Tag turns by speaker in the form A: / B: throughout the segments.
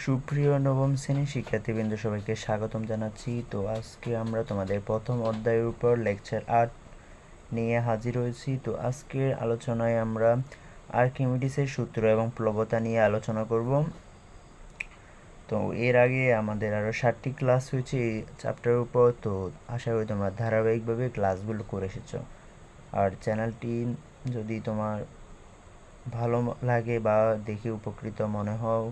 A: সুপ্রিয় নবম শ্রেণীর শিক্ষার্থীবৃন্দ, সবাইকে স্বাগতম জানাচ্ছি। তো আজকে আমরা তোমাদের প্রথম অধ্যায়ের উপর লেকচার 8 নিয়ে হাজির হয়েছি। তো আজকের আলোচনায় আমরা আর্কিমিডিসের সূত্র এবং প্লবতা নিয়ে আলোচনা করব। তো এর আগে আমাদের আরও 7টি ক্লাস হয়েছে এই চ্যাপ্টারের উপর। তো আশা করি তোমরা ধারাবাহিকভাবে ক্লাসগুলো করে এসেছো। আর চ্যানেলটি যদি তোমার ভালো লাগে বা দেখে উপকৃত মনে হও,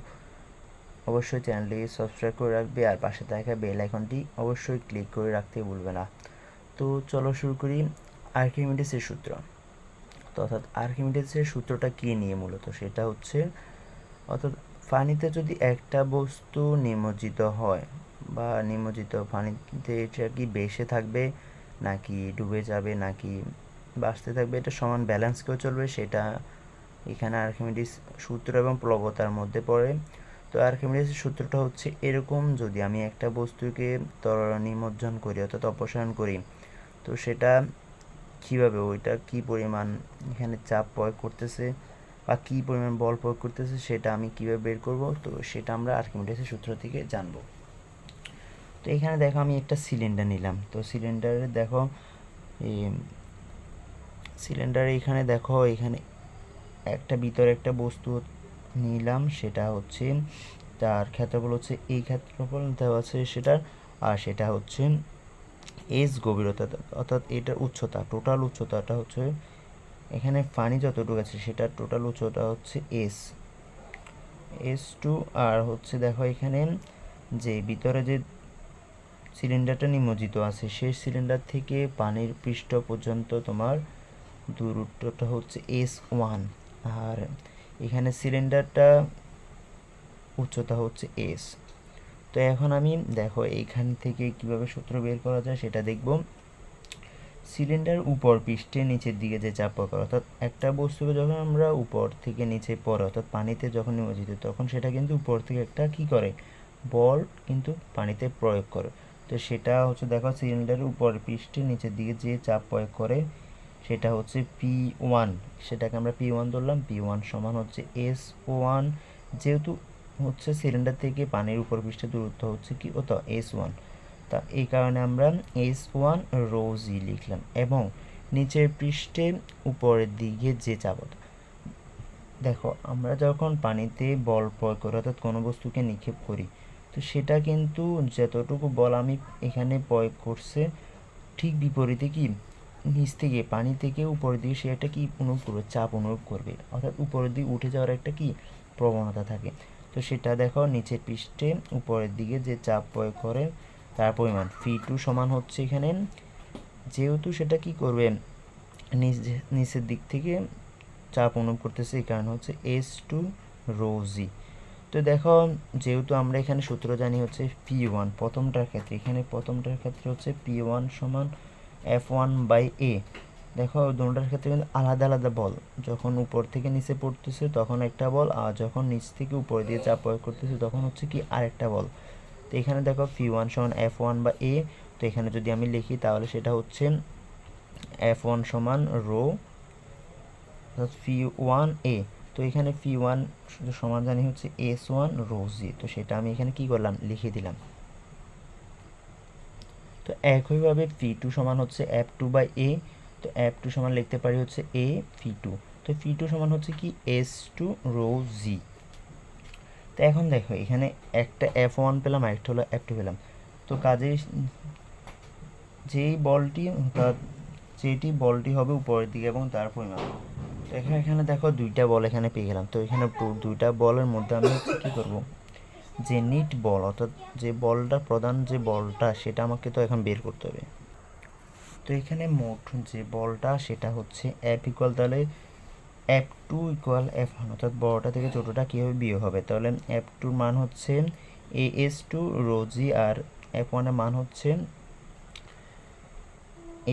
A: অবশ্যই চ্যানেলটি সাবস্ক্রাইব করে রাখবে আর পাশে থাকা বেল আইকনটি অবশ্যই ক্লিক করে রাখতে ভুলবে না। তো চলো শুরু করি আর্কিমিডিসের সূত্র। তো অর্থাৎ আর্কিমিডিসের সূত্রটা কী নিয়ে মূলত, সেটা হচ্ছে অর্থাৎ পানিতে যদি একটা বস্তু নিমজ্জিত হয় বা নিমজ্জিত পানিতে, এটা কি ভেসে থাকবে নাকি ডুবে যাবে নাকি বাঁচতে থাকবে, এটা সমান ব্যালেন্স করে চলবে, সেটা এখানে আর্কিমিডিস সূত্র এবং প্লবতার মধ্যে পড়ে। তো আর্কিমিডিসের সূত্রটা হচ্ছে এরকম: যদি আমি একটা বস্তুকে নিমজ্জন করি অর্থাৎ অপসারণ করি, তো সেটা কীভাবে, ওইটা কী পরিমাণ এখানে চাপ প্রয়োগ করতেছে বা কী পরিমাণ বল প্রয়োগ করতেছে, সেটা আমি কীভাবে বের করব, তো সেটা আমরা আর্কিমিডিসের সূত্র থেকে জানব। তো এখানে দেখো আমি একটা সিলিন্ডার নিলাম। তো সিলিন্ডারে দেখো সিলিন্ডারে এখানে দেখো এখানে একটা ভিতরে একটা বস্তু নিলাম, সেটা হচ্ছে তার ক্ষেত্রফল হচ্ছে এই ক্ষেত্রফল দেওয়া আছে সেটার, আর সেটা হচ্ছে এস গভীরতা অর্থাৎ এটার উচ্চতা, টোটাল উচ্চতাটা হচ্ছে এখানে পানি যতটুকু আছে সেটার টোটাল উচ্চতা হচ্ছে S2। আর হচ্ছে দেখো এখানে যে ভিতরে যে সিলিন্ডারটা নিমজ্জিত আছে সেই সিলিন্ডার থেকে পানির পৃষ্ঠ পর্যন্ত তোমার দূরত্বটা হচ্ছে S1, আর এখানে সিলিন্ডারটা উচ্চতা হচ্ছে S। তো এখন আমি দেখো এইখান থেকে কিভাবে সূত্র বের করা যায় সেটা দেখব। সিলিন্ডার উপর পৃষ্ঠে নিচের দিকে যে চাপ প্রয়োগ করে, অর্থাৎ একটা বস্তুকে যখন আমরা উপর থেকে নিচে পড়ে অর্থাৎ পানিতে যখন নিমজ্জিত, তখন সেটা কিন্তু উপর থেকে একটা কি করে, বল কিন্তু পানিতে প্রয়োগ করে। তো সেটা হচ্ছে দেখো সিলিন্ডারের উপর পৃষ্ঠে নিচের দিকে যে চাপ প্রয়োগ করে সেটা হচ্ছে P1, সেটাকে আমরা P1 ধরলাম। P1 সমান হচ্ছে S1, যেহেতু হচ্ছে সিলিন্ডার থেকে পানির উপর পৃষ্ঠের দূরত্ব হচ্ছে কি কত, S1, তা এই কারণে আমরা S1 রো জি লিখলাম। এবং নিচের পৃষ্ঠে উপরের দিকে যে চাপ, দেখো আমরা যখন পানিতে বল প্রয়োগ করি অর্থাৎ কোনো বস্তুকে নিক্ষেপ করি, তো সেটা কিন্তু যতটুকু বল আমি এখানে প্রয়োগ করছে ঠিক বিপরীতে কি নিচ থেকে পানি থেকে উপরের দিকে সে একটা কি অনুভব করবে, চাপ অনুভব করবে, অর্থাৎ উপরের দিকে উঠে যাওয়ার একটা কি প্রবণতা থাকে। তো সেটা দেখো নিচের পৃষ্ঠে উপরের দিকে যে চাপ প্রয়োগ করে তার পরিমাণ P2 সমান হচ্ছে এখানে, যেহেতু সেটা কি করবে নিচের দিক থেকে চাপ অনুভব করতেছে, এই কারণে হচ্ছে S2 রো জি। তো দেখো যেহেতু আমরা এখানে সূত্র জানি হচ্ছে P1 প্রথমটার ক্ষেত্রে, এখানে প্রথমটার ক্ষেত্রে হচ্ছে P1 সমান F1/A। দেখো দুটোটার ক্ষেত্রে কিন্তু আলাদা আলাদা বল, যখন উপর থেকে নিচে পড়তেছে তখন একটা বল, আর যখন নিচ থেকে উপর দিয়ে চাপ প্রয়োগ করতেছে তখন হচ্ছে কি আরেকটা বল। তো এখানে দেখো P1 সমান F1/A। তো এখানে যদি আমি লিখি তাহলে সেটা হচ্ছে F1 সমান রো P1A। তো এখানে P1 সমান জানি হচ্ছে S1 রো জি। তো সেটা আমি এখানে কি করলাম, লিখে দিলাম। তো একইভাবে P2 সমান হচ্ছে F2/A। তো F2 সমান লিখতে পারি হচ্ছে A P2। তো P2 সমান হচ্ছে কি S2 রো জি। তো এখন দেখো এখানে একটা F1 পেলাম আর একটা হলো F2 পেলাম। তো কাজেই যেই বলটি অর্থাৎ যেটি বলটি হবে উপরের দিকে এবং তার পরিমাণ, তো এখানে দেখো দুইটা বল এখানে পেয়ে গেলাম। তো এখানে দুইটা বলের মধ্যে আমি কি করব, যে নিট বল অর্থাৎ যে বলটা প্রধান যে বলটা সেটা আমাকে তো এখন বের করতে হবে। তো এখানে মোট যে বলটা সেটা হচ্ছে F ইকুয়াল, তাহলে F2 ইকুয়াল F1, অর্থাৎ বড়টা থেকে ছোটোটা কীভাবে বিয়োগ হবে, তাহলে F2-র মান হচ্ছে AS2 রো জি, আর F1-এর মান হচ্ছে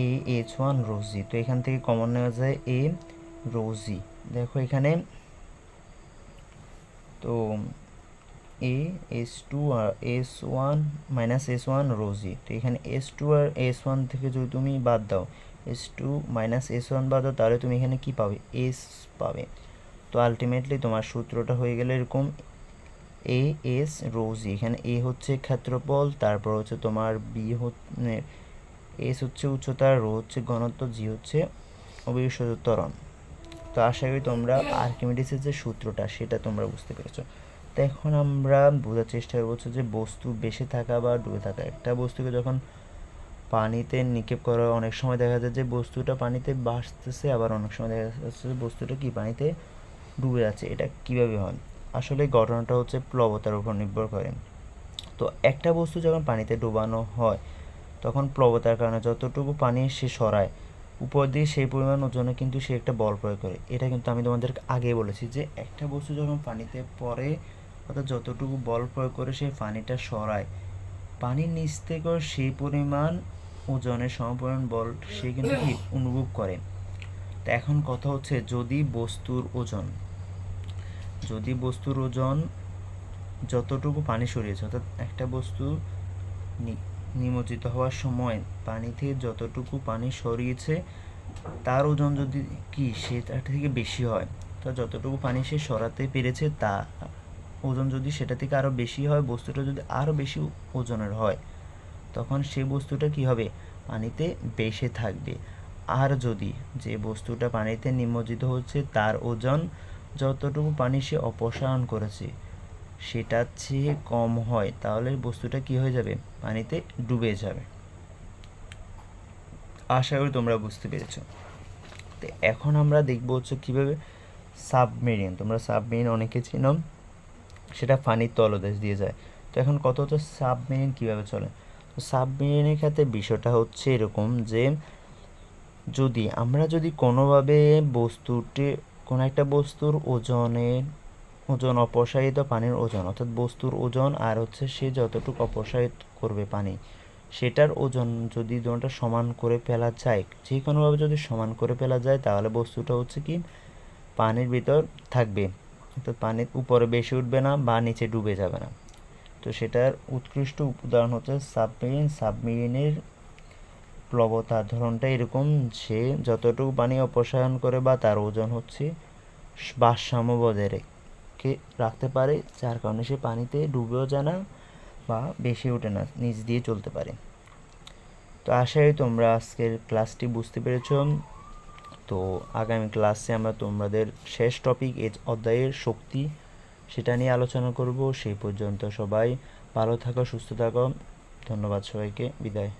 A: AH1 রো জি। তো এখান থেকে কমন নেওয়া যায় A রো জি। দেখো এখানে তো S2 আর S1 মাইনাস S1 রো জি। তো এখানে S2 আর S1 থেকে যদি তুমি বাদ দাও, S2 মাইনাস S1 বাদ দাও, তাহলে তুমি এখানে কি পাবে, S পাবে। তো আলটিমেটলি তোমার সূত্রটা হয়ে গেলে এরকম, এ এস রো জি। এখানে এ হচ্ছে ক্ষেত্রফল, তারপর হচ্ছে তোমার বি হচ্ছে এস হচ্ছে উচ্চতা, রো হচ্ছে ঘনত্ব, জি হচ্ছে অভিকর্ষজ ত্বরণ। তো আশা করি তোমরা আর্কিমিডিসের যে সূত্রটা সেটা তোমরা বুঝতে পেরেছো। তো এখন আমরা বোঝার চেষ্টা করবো যে বস্তু ভেসে থাকা বা ডুবে থাকা। একটা বস্তুকে যখন পানিতে নিক্ষেপ করা, অনেক সময় দেখা যায় যে বস্তুটা পানিতে ভাসতেছে, আবার অনেক সময় দেখা যাচ্ছে যে বস্তুটা কি পানিতে ডুবে যাচ্ছে। এটা কিভাবে হয়? আসলে ঘটনাটা হচ্ছে প্লবতার উপর নির্ভর করে। তো একটা বস্তু যখন পানিতে ডুবানো হয় তখন প্লবতার কারণে যতটুকু পানি সে সরায় উপর দিয়ে সেই পরিমাণ ওজনে কিন্তু সে একটা বল প্রয়োগ করে। এটা কিন্তু আমি তোমাদের আগে বলেছি যে একটা বস্তু যখন পানিতে পড়ে, অর্থাৎ যতটুকু বল প্রয়োগ করে সে পানিটা সরায়, পানির নিচ থেকেও সেই পরিমাণ ওজনের সমপরিমাণ বল সে কিন্তু কি অনুভব করে। তো এখন কথা হচ্ছে যদি বস্তুর ওজন যতটুকু পানি সরিয়েছে, অর্থাৎ একটা বস্তু নিমজ্জিত হওয়ার সময় পানিতে যতটুকু পানি সরিয়েছে তার ওজন যদি কি সেটার থেকে বেশি হয়, তো যতটুকু পানি সে সরাতে পেরেছে তা ওজন যদি সেটা থেকে আরও বেশি হয়, বস্তুটা যদি আরও বেশি ওজনের হয়, তখন সেই বস্তুটা কি হবে? পানিতে ভেসে থাকবে। আর যদি যে বস্তুটা পানিতে নিমজ্জিত হচ্ছে তার ওজন যতটুকু পানি সে অপসারণ করেছে সেটার চেয়ে কম হয়, তাহলে বস্তুটা কি হয়ে যাবে? পানিতে ডুবে যাবে। আশা করি তোমরা বুঝতে পেরেছো। তো এখন আমরা দেখবো হচ্ছে কীভাবে সাবমেরিন, তোমরা সাবমেরিন অনেকে চিনো, সেটা পানির তলদেশ দিয়ে যায়। তো এখন কত হচ্ছে সাবমেরিন কীভাবে চলে। তো সাবমেরিনের ক্ষেত্রে বিষয়টা হচ্ছে এরকম যে যদি কোনোভাবে কোনো একটা বস্তুর ওজন অপসারিত পানির ওজন, অর্থাৎ বস্তুর ওজন আর হচ্ছে সে যতটুকু অপসারিত করবে পানি, সেটার ওজন যদি দুটোটা সমান করে ফেলা যায়, যে কোনোভাবে যদি সমান করে ফেলা যায়, তাহলে বস্তুটা হচ্ছে কি পানির ভিতর থাকবে, অর্থাৎ পানির উপরে বেশি উঠবে না বা নিচে ডুবে যাবে না। তো সেটার উৎকৃষ্ট উদাহরণ হচ্ছে সাবমেরিন। সাবমেরিনের প্লবতার ধরনটা এরকম, সে যতটুকু পানি অপসারণ করে বা তার ওজন হচ্ছে ভারসাম্য বজায় রাখতে পারে, যার কারণে সে পানিতে ডুবেও যায় না বা বেশি ওঠে না, নিচ দিয়ে চলতে পারে। তো আশা করি তোমরা আজকের ক্লাসটি বুঝতে পেরেছ। তো আগামী ক্লাসে আমরা তোমাদের শেষ টপিক এই অধ্যায়ের শক্তি সেটা নিয়ে আলোচনা করব। সেই পর্যন্ত সবাই ভালো থাকো, সুস্থ থাকো। ধন্যবাদ সবাইকে, বিদায়।